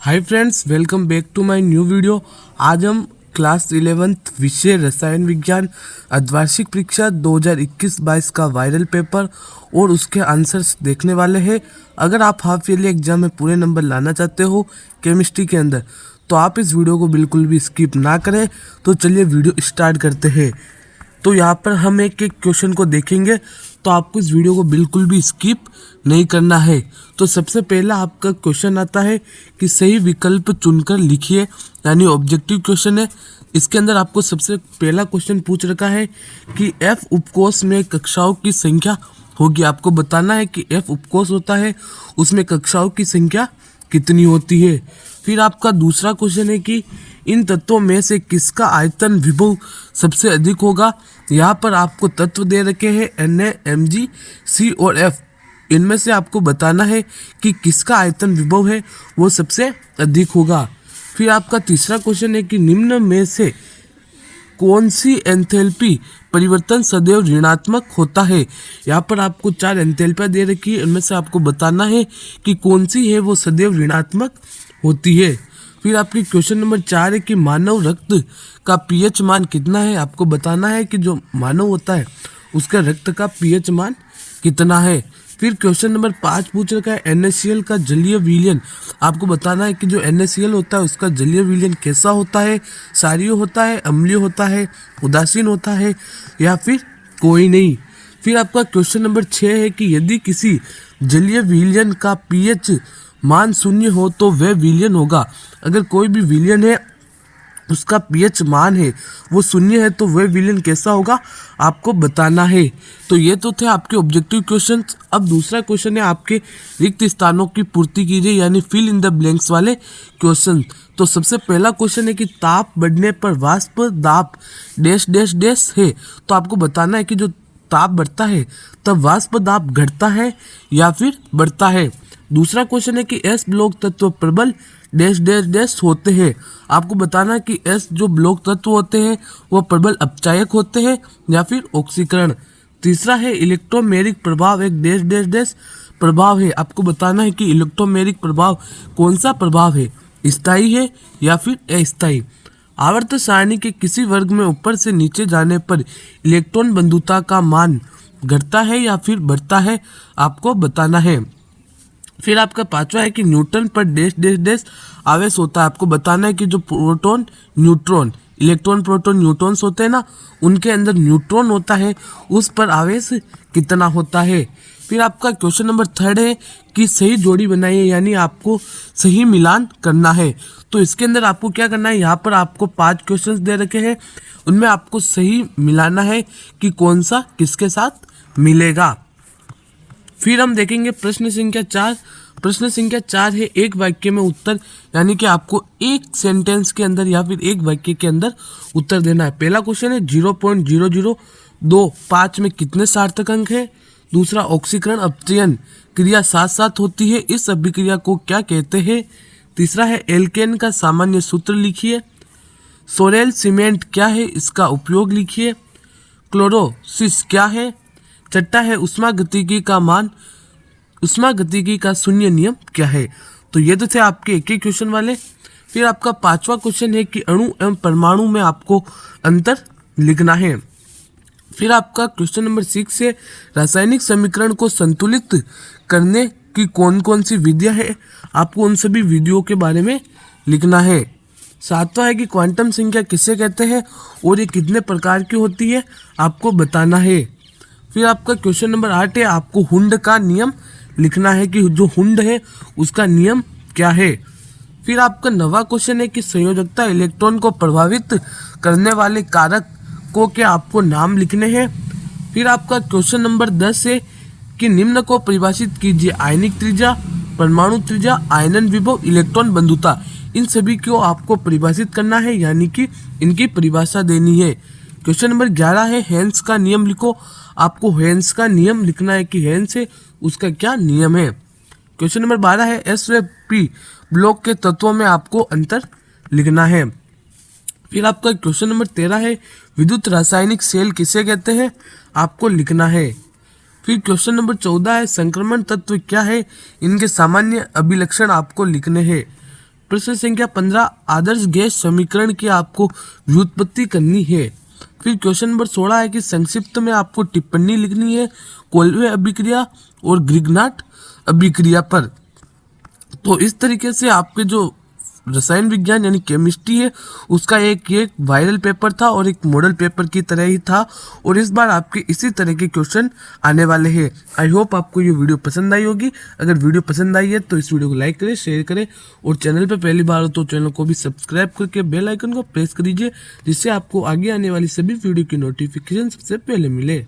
Hi friends, welcome back to my new video. आज हम class 11th विषय रसायन विज्ञान अर्धवार्षिक परीक्षा 2021-22 का वायरल पेपर और उसके आंसर्स देखने वाले हैं। अगर आप हाफ ईयरली एग्जाम में पूरे नंबर लाना चाहते हो केमिस्ट्री के अंदर, तो आप इस वीडियो को बिल्कुल भी स्किप ना करें। तो चलिए वीडियो स्टार्ट करते हैं। तो यहाँ पर हम एक एक क्वेश्चन को देखेंगे, तो आपको इस वीडियो को बिल्कुल भी स्किप नहीं करना है। तो सबसे पहला आपका क्वेश्चन आता है कि सही विकल्प चुनकर लिखिए, यानी ऑब्जेक्टिव क्वेश्चन है। इसके अंदर आपको सबसे पहला क्वेश्चन पूछ रखा है कि एफ उपकोष में कक्षाओं की संख्या होगी। आपको बताना है कि एफ उपकोष होता है, उसमें कक्षाओं की संख्या कितनी होती है। फिर आपका दूसरा क्वेश्चन है कि इन तत्वों में से किसका आयतन विभव सबसे अधिक होगा। यहाँ पर आपको तत्व दे रखे हैं Na, Mg, C और F। इनमें से आपको बताना है कि किसका आयतन विभव है वो सबसे अधिक होगा। फिर आपका तीसरा क्वेश्चन है कि निम्न में से कौन सी एंथैल्पी परिवर्तन सदैव ऋणात्मक होता है। यहाँ पर आपको 4 एंथैल्पियाँ दे रखी है, इनमें से आपको बताना है कि कौन सी है वो सदैव ऋणात्मक होती है। फिर आपकी क्वेश्चन नंबर 4 है कि मानव रक्त का पीएच मान कितना है। आपको बताना है कि जो मानव होता है उसका रक्त का पीएच मान कितना है। फिर क्वेश्चन नंबर 5 पूछ रखा है NaCl का जलीय विलयन। आपको बताना है कि जो NaCl होता है उसका जलीय विलयन कैसा होता है, क्षारीय होता है, अम्लीय होता है, उदासीन होता है या फिर कोई नहीं। फिर आपका क्वेश्चन नंबर 6 है कि यदि किसी जलीय विलयन का पीएच मान 0 हो तो वह विलयन होगा। अगर कोई भी विलयन है उसका पीएच मान है वो 0 है तो वह विलयन कैसा होगा आपको बताना है। तो ये तो थे आपके ऑब्जेक्टिव क्वेश्चंस। अब दूसरा क्वेश्चन है आपके रिक्त स्थानों की पूर्ति कीजिए, यानी फिल इन द ब्लैंक्स वाले क्वेश्चन। तो सबसे पहला क्वेश्चन है कि ताप बढ़ने पर वाष्प दाब डैश डैश डैश है। तो आपको बताना है कि जो ताप बढ़ता है तब वाष्प दाब घटता है या फिर बढ़ता है। दूसरा क्वेश्चन है कि एस ब्लॉक तत्व प्रबल डैश डैश डैश होते हैं। आपको बताना है कि एस जो ब्लॉक तत्व होते हैं वो प्रबल अपचायक होते हैं या फिर ऑक्सीकरण। तीसरा है इलेक्ट्रोमेरिक प्रभाव एक डैश डैश डैश प्रभाव है। आपको बताना है कि इलेक्ट्रोमेरिक प्रभाव कौन सा प्रभाव है, स्थायी है या फिर अस्थायी। आवर्त सारणी के किसी वर्ग में ऊपर से नीचे जाने पर इलेक्ट्रॉन बंधुता का मान घटता है या फिर बढ़ता है, आपको बताना है। फिर आपका पांचवा है कि न्यूटन पर डैश डैश डैश आवेश होता है। आपको बताना है कि जो proton neutron electron proton neutrons होते हैं ना, उनके अंदर न्यूट्रॉन होता है, उस पर आवेश कितना होता है। फिर आपका क्वेश्चन नंबर 3 है कि सही जोड़ी बनाइए, यानी आपको सही मिलान करना है। तो इसके अंदर आपको क्या करना है, यहाँ पर आपको 5 क्वेश्चंस दे रखे हैं, उनमें आपको सही मिलाना है कि कौन सा किसके साथ मिलेगा। फिर हम देखेंगे प्रश्न संख्या 4। प्रश्न संख्या 4 है एक वाक्य में उत्तर, यानी कि आपको एक सेंटेंस के अंदर या फिर एक वाक्य के अंदर उत्तर देना है। पहला क्वेश्चन है 0.0025 में कितने सार्थक अंक है। दूसरा, ऑक्सीकरण अपचयन क्रिया साथ साथ होती है, इस अभिक्रिया को क्या कहते हैं। तीसरा है एल्केन का सामान्य सूत्र लिखिए। सोरेल सीमेंट क्या है, इसका उपयोग लिखिए। क्लोरोसिस क्या है। छठा है उष्मागतिकी का मान, उष्मागतिकी का शून्य नियम क्या है। तो ये तो थे आपके एक एक क्वेश्चन वाले। फिर आपका 5वां क्वेश्चन है कि अणु एवं परमाणु में आपको अंतर लिखना है। फिर आपका क्वेश्चन नंबर 6 है रासायनिक समीकरण को संतुलित करने की कौन कौन सी विधियां है, आपको उन सभी विधियों के बारे में लिखना है। 7वां है कि क्वांटम संख्या किसे कहते हैं और ये कितने प्रकार की होती है, आपको बताना है। फिर आपका क्वेश्चन नंबर 8 है आपको हुंड का नियम लिखना है कि जो हुंड है उसका नियम क्या है। फिर आपका 9वां क्वेश्चन है कि संयोजकता इलेक्ट्रॉन को प्रभावित करने वाले कारक को के आपको नाम लिखने हैं। फिर आपका क्वेश्चन नंबर 10 है कि निम्न को परिभाषित कीजिए, आयनिक त्रिज्या, परमाणु त्रिज्या, आयनन विभव, इलेक्ट्रॉन बंधुता, इन सभी को आपको परिभाषित करना है, यानी कि इनकी परिभाषा देनी है। क्वेश्चन नंबर 11 है हेन्स का नियम लिखो। आपको हेन्स का नियम लिखना है कि हेन्स है उसका क्या नियम है। क्वेश्चन नंबर 12 है एस व पी ब्लॉक के तत्वों में आपको अंतर लिखना है। फिर आपका क्वेश्चन नंबर 13 है विद्युत रासायनिक सेल किसे कहते हैं, आपको लिखना है। फिर क्वेश्चन नंबर 14 है संक्रमण तत्व क्या है, इनके सामान्य अभिलक्षण आपको लिखने हैं। प्रश्न संख्या 15 आदर्श गैस समीकरण की आपको व्युत्पत्ति करनी है। फिर क्वेश्चन नंबर 16 है कि संक्षिप्त में आपको टिप्पणी लिखनी है कोल्वे अभिक्रिया और ग्रिग्नाट अभिक्रिया पर। तो इस तरीके से आपके जो रसायन विज्ञान यानी केमिस्ट्री है उसका एक वायरल पेपर था और एक मॉडल पेपर की तरह ही था, और इस बार आपके इसी तरह के क्वेश्चन आने वाले हैं। आई होप आपको ये वीडियो पसंद आई होगी। अगर वीडियो पसंद आई है तो इस वीडियो को लाइक करें, शेयर करें, और चैनल पर पहली बार हो तो चैनल को भी सब्सक्राइब करके बेल आइकन को प्रेस कर दीजिए, जिससे आपको आगे आने वाली सभी वीडियो की नोटिफिकेशन सबसे पहले मिले।